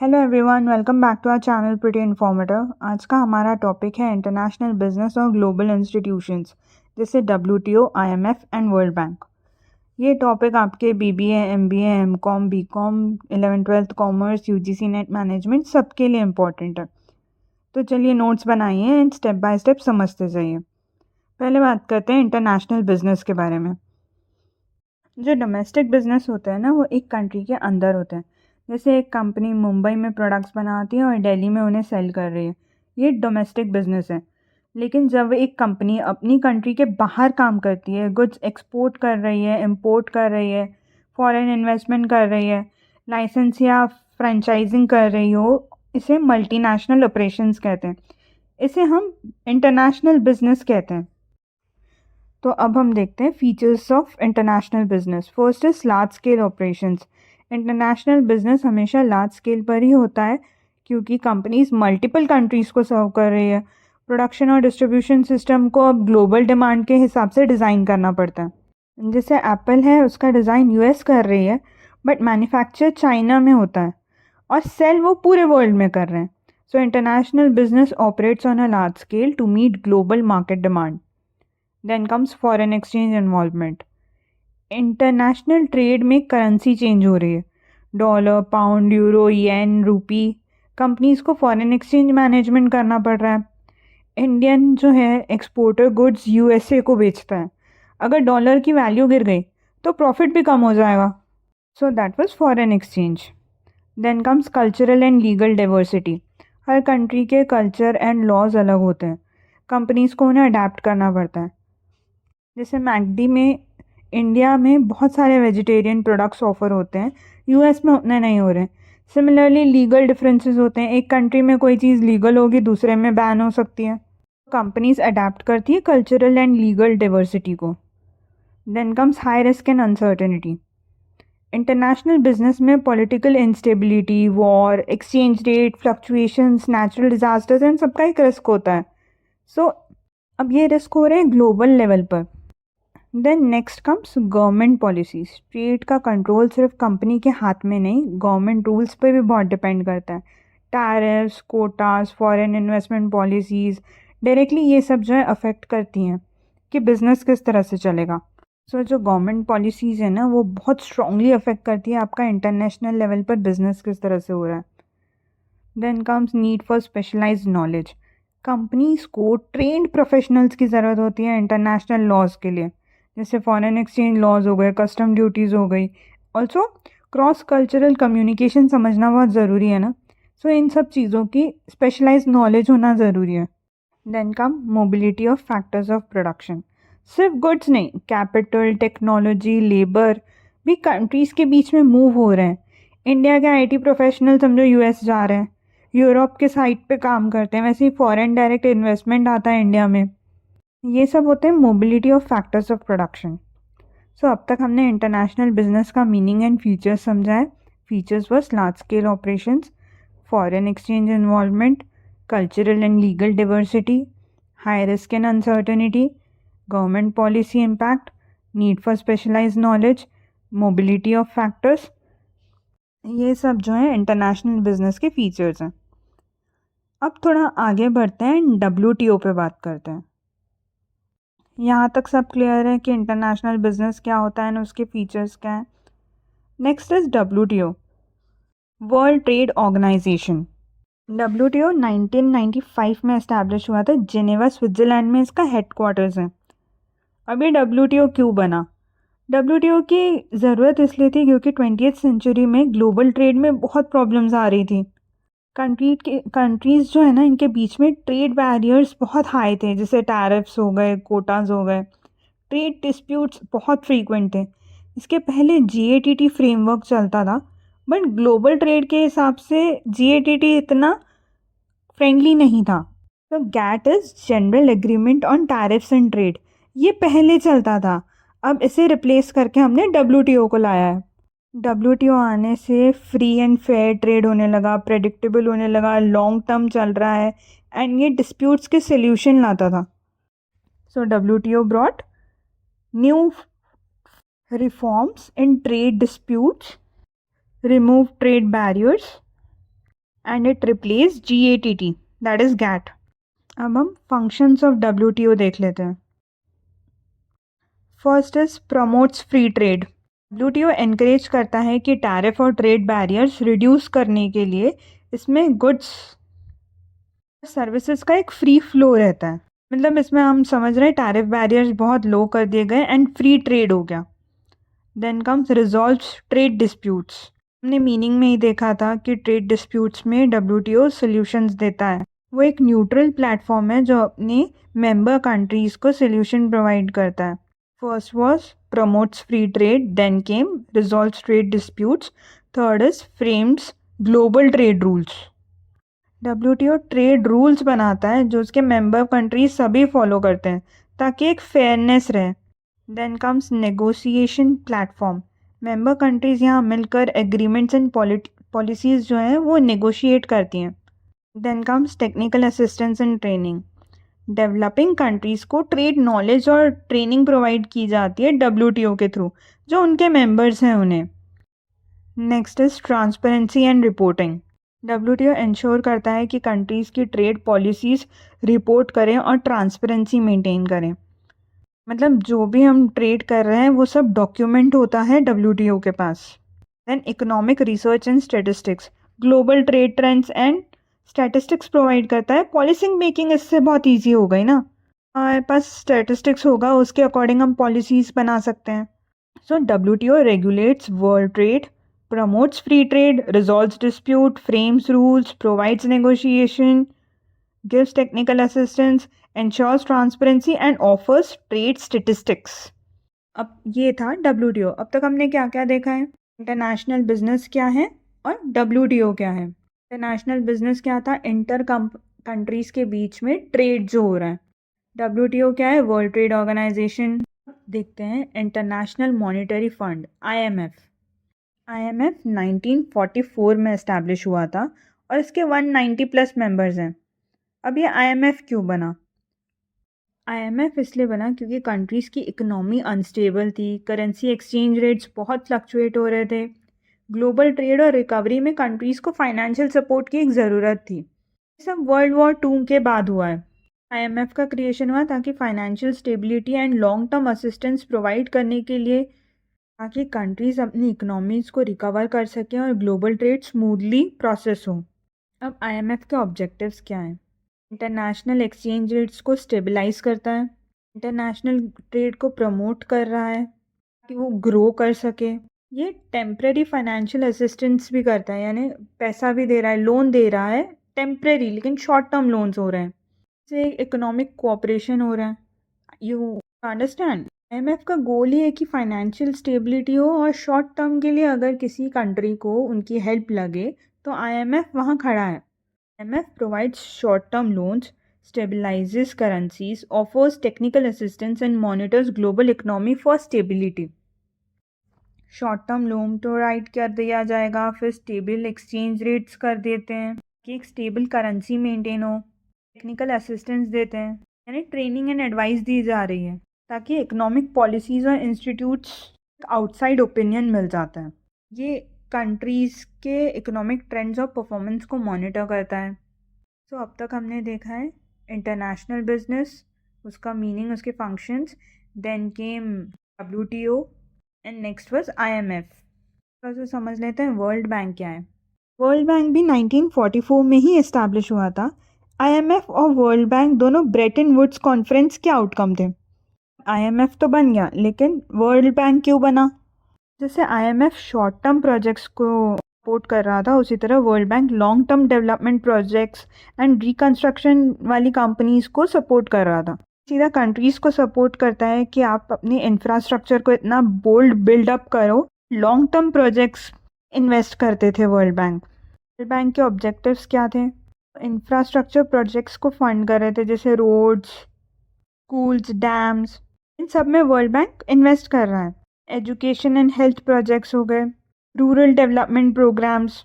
Hello everyone, welcome back to our channel pretty informative. आज का हमारा टॉपिक है इंटरनेशनल बिजनेस और ग्लोबल इंस्टीट्यूशंस जैसे WTO, IMF and world bank. ये टॉपिक आपके BBA, MBA, MCom, BCom, 11th-12th commerce, UGC NET management सबके लिए इम्पोर्टेंट है। तो चलिए नोट्स बनाइए एंड स्टेप बाय स्टेप समझते जाइए। पहले बात करते हैं इंटरनेशनल बिजनेस के बारे में। जो डोमेस्टिक बिजनेस होता है ना, वो एक कंट्री के अंदर होता है। जैसे एक कंपनी मुंबई में प्रोडक्ट्स बनाती है और दिल्ली में उन्हें सेल कर रही है, ये डोमेस्टिक बिजनेस है। लेकिन जब एक कंपनी अपनी कंट्री के बाहर काम करती है, गुड्स एक्सपोर्ट कर रही है, इंपोर्ट कर रही है, फॉरेन इन्वेस्टमेंट कर रही है, लाइसेंस या फ्रेंचाइजिंग कर रही हो, इसे मल्टीनेशनल ऑपरेशंस कहते हैं। इसे हम इंटरनेशनल बिजनेस कहते हैं। तो अब हम देखते हैं features of international business. First is large scale operations. International business हमेशा लार्ज स्केल पर ही होता है क्योंकि कंपनीज मल्टीपल कंट्रीज़ को सर्व कर रही है। प्रोडक्शन और डिस्ट्रीब्यूशन सिस्टम को अब ग्लोबल डिमांड के हिसाब से डिज़ाइन करना पड़ता है। जैसे एप्पल है, उसका डिज़ाइन यूएस कर रही है बट मैन्युफैक्चर चाइना में होता है और सेल वो पूरे वर्ल्ड में कर रहे हैं। So international business operates on a large scale to meet global market demand. Then comes foreign exchange involvement. International trade में करेंसी चेंज हो रही है, डॉलर, पाउंड, यूरो, येन, रूपी। कंपनीज को फॉरेन एक्सचेंज मैनेजमेंट करना पड़ रहा है। इंडियन जो है एक्सपोर्टर गुड्स यूएसए को बेचता है। अगर डॉलर की वैल्यू गिर गई तो प्रॉफिट भी कम हो जाएगा। So that was foreign exchange. Then comes cultural and legal diversity. हर कंट्री के कल्चर एंड लॉज अलग होते हैं, कंपनीज को उन्हें अडेप्ट करना पड़ता है। जैसे मैकडी में इंडिया में बहुत सारे वेजिटेरियन प्रोडक्ट्स ऑफर होते हैं, यूएस में उतने नहीं हो रहे। सिमिलरली लीगल डिफरेंसेस होते हैं, एक कंट्री में कोई चीज़ लीगल होगी दूसरे में बैन हो सकती है। कंपनीज अडेप्ट करती है कल्चरल एंड लीगल डाइवर्सिटी को। Then comes high risk and uncertainty. International business में political instability, war, exchange rate fluctuations, natural disasters and सबका एक रिस्क होता है। सो अब ये रिस्क हो रहे हैं ग्लोबल लेवल पर। Then next comes government policies. Trade का कंट्रोल सिर्फ कंपनी के हाथ में नहीं, गवर्नमेंट रूल्स पे भी बहुत डिपेंड करता है। Tariffs, quotas, foreign investment policies directly ये सब जो है अफेक्ट करती हैं कि बिज़नेस किस तरह से चलेगा। सो जो गवर्नमेंट पॉलिसीज़ है ना, वो बहुत स्ट्रांगली अफेक्ट करती है आपका इंटरनेशनल लेवल पर बिज़नेस किस तरह से हो रहा है। Then comes need for specialized knowledge. Companies को ट्रेंड प्रोफेशनल्स की ज़रूरत होती है इंटरनेशनल लॉज के लिए, जैसे फॉरेन एक्सचेंज लॉज हो गए, कस्टम ड्यूटीज़ हो गई। ऑल्सो क्रॉस कल्चरल कम्युनिकेशन समझना बहुत ज़रूरी है ना। सो इन सब चीज़ों की स्पेशलाइज्ड नॉलेज होना ज़रूरी है। Then come mobility of factors of production. सिर्फ गुड्स नहीं, कैपिटल, टेक्नोलॉजी, लेबर भी कंट्रीज़ के बीच में मूव हो रहे हैं। इंडिया के आईटी प्रोफेशनल समझो यूएस जा रहे हैं, यूरोप के साइट पे काम करते हैं, वैसे ही फॉरेन डायरेक्ट इन्वेस्टमेंट आता है इंडिया में। ये सब होते हैं mobility of factors of production. So अब तक हमने इंटरनेशनल बिजनेस का मीनिंग एंड फीचर्स समझा है। Features was large scale operations, foreign exchange involvement, cultural and legal diversity, high risk and uncertainty, government policy impact, need for specialise knowledge, mobility of factors. ये सब जो है international business के features हैं। अब थोड़ा आगे बढ़ते हैं, डब्ल्यूटीओ पे बात करते हैं। यहाँ तक सब क्लियर है कि इंटरनेशनल बिजनेस क्या होता है और उसके फीचर्स क्या हैं। Next is WTO, world trade organisation. WTO 1995 में इस्टेब्लिश हुआ था, जिनेवा स्विट्ज़रलैंड में इसका हेडक्वार्टर्स है। अब ये डब्ल्यूटीओ क्यों बना? डब्ल्यूटीओ की ज़रूरत इसलिए थी क्योंकि 20th सेंचुरी में ग्लोबल ट्रेड में बहुत प्रॉब्लम्स आ रही थी। कंट्रीज़ जो है ना, इनके बीच में ट्रेड बैरियर्स बहुत हाई थे, जैसे टैरिफ्स हो गए, कोटाज हो गए। ट्रेड डिस्प्यूट्स बहुत फ्रीक्वेंट थे। इसके पहले जीएटीटी फ्रेमवर्क चलता था, बट ग्लोबल ट्रेड के हिसाब से जीएटीटी इतना फ्रेंडली नहीं था। तो GATT is general agreement on tariffs and trade, ये पहले चलता था। अब इसे रिप्लेस करके हमने डब्ल्यूटीओ को लाया है। डब्ल्यूटीओ आने से फ्री एंड फेयर ट्रेड होने लगा, प्रेडिक्टेबल होने लगा, लॉन्ग टर्म चल रहा है एंड ये डिस्प्यूट्स के सल्यूशन लाता था। So WTO brought new reforms in trade disputes, remove trade barriers, and it replaced GATT, that is GATT. अब हम functions of WTO देख लेते हैं. First is promotes free trade. WTO encourage करता है कि टैरिफ और ट्रेड बैरियर्स रिड्यूस करने के लिए इसमें गुड्स सर्विसेज का एक फ्री फ्लो रहता है. मतलब इसमें हम समझ रहे हैं टैरिफ बैरियर्स बहुत लो कर दिए गए एंड फ्री ट्रेड हो गया. Then comes resolve trade disputes. हमने मीनिंग में ही देखा था कि ट्रेड डिस्प्यूट्स में WTO सॉल्यूशंस देता है. वो एक न्यूट्रल प्लेटफॉर्म है जो अपने मेंबर कंट्रीज को सॉल्यूशन प्रोवाइड करता है. First was promotes free trade, then came resolves trade disputes, third is frames global trade rules. WTO trade rules बनाता है जो उसके मेंबर कंट्रीज सभी फॉलो करते हैं ताकि एक फेयरनेस रहे. Then comes negotiation platform. Member countries यहाँ मिलकर एग्रीमेंट्स एंड पॉलिसीज जो हैं वो नेगोशिएट करती हैं. Then comes technical assistance and training. Developing countries को ट्रेड नॉलेज और ट्रेनिंग प्रोवाइड की जाती है WTO के थ्रू जो उनके मेंबर्स हैं उन्हें. Next is transparency and reporting. WTO ensure करता है कि कंट्रीज़ की ट्रेड पॉलिसीज़ रिपोर्ट करें और ट्रांसपेरेंसी मेंटेन करें. मतलब जो भी हम ट्रेड कर रहे हैं वो सब डॉक्यूमेंट होता है WTO के पास. Then economic research and statistics. Global trade trends and statistics provide करता है. पॉलिसी मेकिंग इससे बहुत इजी हो गई ना. हमारे पास स्टैटिस्टिक्स होगा उसके अकॉर्डिंग हम पॉलिसीज़ बना सकते हैं. सो WTO regulates world trade, promotes free trade, resolves dispute, frames rules, provides negotiation, gives technical assistance, ensures transparency and offers trade statistics. अब ये था WTO. अब तक हमने क्या क्या देखा है. इंटरनेशनल बिजनेस क्या है और WTO क्या है. इंटरनेशनल बिजनेस क्या था. इंटर कंट्रीज़ के बीच में ट्रेड जो हो रहा है. WTO क्या है. World trade organisation. देखते हैं international monetary fund IMF. IMF 1944 में इस्टेब्लिश हुआ था और इसके 190 प्लस मेंबर्स हैं. अब ये IMF क्यों बना. IMF इसलिए बना क्योंकि कंट्रीज़ की इकोनॉमी अनस्टेबल थी, करेंसी एक्सचेंज रेट्स बहुत फ्लक्चुएट हो रहे थे. ग्लोबल ट्रेड और रिकवरी में कंट्रीज़ को फाइनेंशियल सपोर्ट की एक ज़रूरत थी. ये सब वर्ल्ड वॉर 2 के बाद हुआ है. IMF का क्रिएशन हुआ ताकि financial stability and long term assistance provide करने के लिए ताकि कंट्रीज़ अपनी इकोनॉमीज़ को रिकवर कर सकें और ग्लोबल ट्रेड स्मूथली प्रोसेस हो. अब IMF के ऑब्जेक्टिव्स क्या हैं. इंटरनेशनल एक्सचेंज रेट्स को स्टेबलाइज करता है. इंटरनेशनल ट्रेड को प्रमोट कर रहा है कि वो ग्रो कर सके. ये टेम्प्रेरी फाइनेंशियल असिस्टेंस भी करता है, यानी पैसा भी दे रहा है, लोन दे रहा है टेम्प्रेरी, लेकिन शॉर्ट टर्म लोन्स हो रहे हैं. इससे इकोनॉमिक कोऑपरेशन हो रहा है. You understand. IMF का गोल ही है कि फाइनेंशियल स्टेबिलिटी हो और शॉर्ट टर्म के लिए अगर किसी कंट्री को उनकी हेल्प लगे तो IMF वहाँ खड़ा है. IMF provides short-term loans, stabilizes currencies, offers technical assistance and monitors global economy for stability. Short term loan provide कर दिया जाएगा, फिर स्टेबल एक्सचेंज रेट्स कर देते हैं कि एक स्टेबल करेंसी मेंटेन हो. टेक्निकल असिस्टेंस देते हैं, यानी ट्रेनिंग एंड एडवाइस दी जा रही है ताकि इकोनॉमिक पॉलिसीज़ और इंस्टीट्यूट्स आउटसाइड ओपिनियन मिल जाता है. ये कंट्रीज़ के इकोनॉमिक ट्रेंड्स और परफॉर्मेंस को मॉनिटर करता है. सो अब तक हमने देखा है इंटरनेशनल बिजनेस, उसका मीनिंग, उसके functions. Then came WTO and next was IMF. तो समझ लेते हैं वर्ल्ड बैंक क्या है. वर्ल्ड बैंक भी 1944 में ही इस्टेब्लिश हुआ था. IMF और वर्ल्ड बैंक दोनों ब्रेटन वुड्स कॉन्फ्रेंस के आउटकम थे. IMF तो बन गया, लेकिन वर्ल्ड बैंक क्यों बना. जैसे IMF शॉर्ट टर्म प्रोजेक्ट्स को सपोर्ट कर रहा था, उसी तरह world bank long term development projects and reconstruction वाली कंपनीज़ को सपोर्ट कर रहा था. सीधा कंट्रीज़ को सपोर्ट करता है कि आप अपने इंफ्रास्ट्रक्चर को इतना बोल्ड बिल्डअप करो. लॉन्ग टर्म प्रोजेक्ट्स इन्वेस्ट करते थे वर्ल्ड बैंक. वर्ल्ड बैंक के ऑब्जेक्टिव्स क्या थे. इंफ्रास्ट्रक्चर प्रोजेक्ट्स को फंड कर रहे थे, जैसे रोड्स, स्कूल्स, डैम्स. इन सब में वर्ल्ड बैंक इन्वेस्ट कर रहा है. एजुकेशन एंड हेल्थ प्रोजेक्ट्स हो गए, rural development programmes.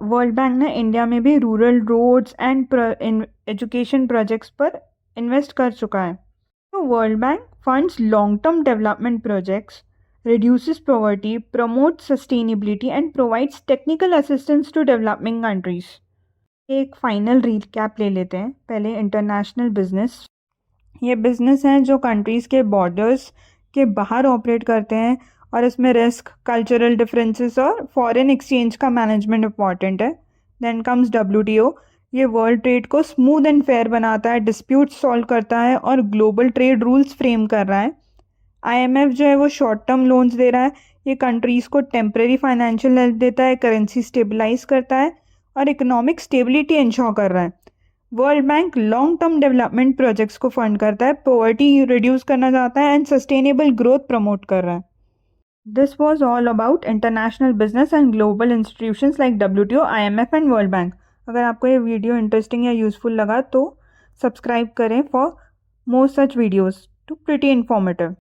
World bank ने इंडिया में भी rural roads and education projects पर इन्वेस्ट कर चुका है. तो world bank funds long term development projects, reduces poverty, promotes sustainability and provides technical assistance to developing countries. एक फाइनल रीकैप ले लेते हैं। पहले इंटरनेशनल बिजनेस, ये बिजनेस हैं जो कंट्रीज़ के बॉर्डर्स के बाहर ऑपरेट करते हैं और इसमें रिस्क, कल्चरल डिफरेंसेस और फॉरेन एक्सचेंज का मैनेजमेंट इंपॉर्टेंट है। देन कम्स डब्ल्यूटीओ, ये वर्ल्ड ट्रेड को स्मूथ एंड फेयर बनाता है, डिस्प्यूट सॉल्व करता है और ग्लोबल ट्रेड रूल्स फ्रेम कर रहा है। आईएमएफ जो है वो शॉर्ट टर्म लोन्स दे रहा है, ये कंट्रीज़ को टेम्परेरी फाइनेंशियल हेल्प देता है, करेंसी स्टेबलाइज करता है और इकोनॉमिक स्टेबिलिटी इंश्योर कर रहा है। World bank long term development projects को फंड करता है, पॉवर्टी रिड्यूस करना चाहता है एंड सस्टेनेबल ग्रोथ प्रमोट कर रहा है। This was all about international business and global institutions like WTO, IMF and world bank. अगर आपको ये वीडियो इंटरेस्टिंग या यूजफुल लगा तो सब्सक्राइब करें for more such videos to pretty informative.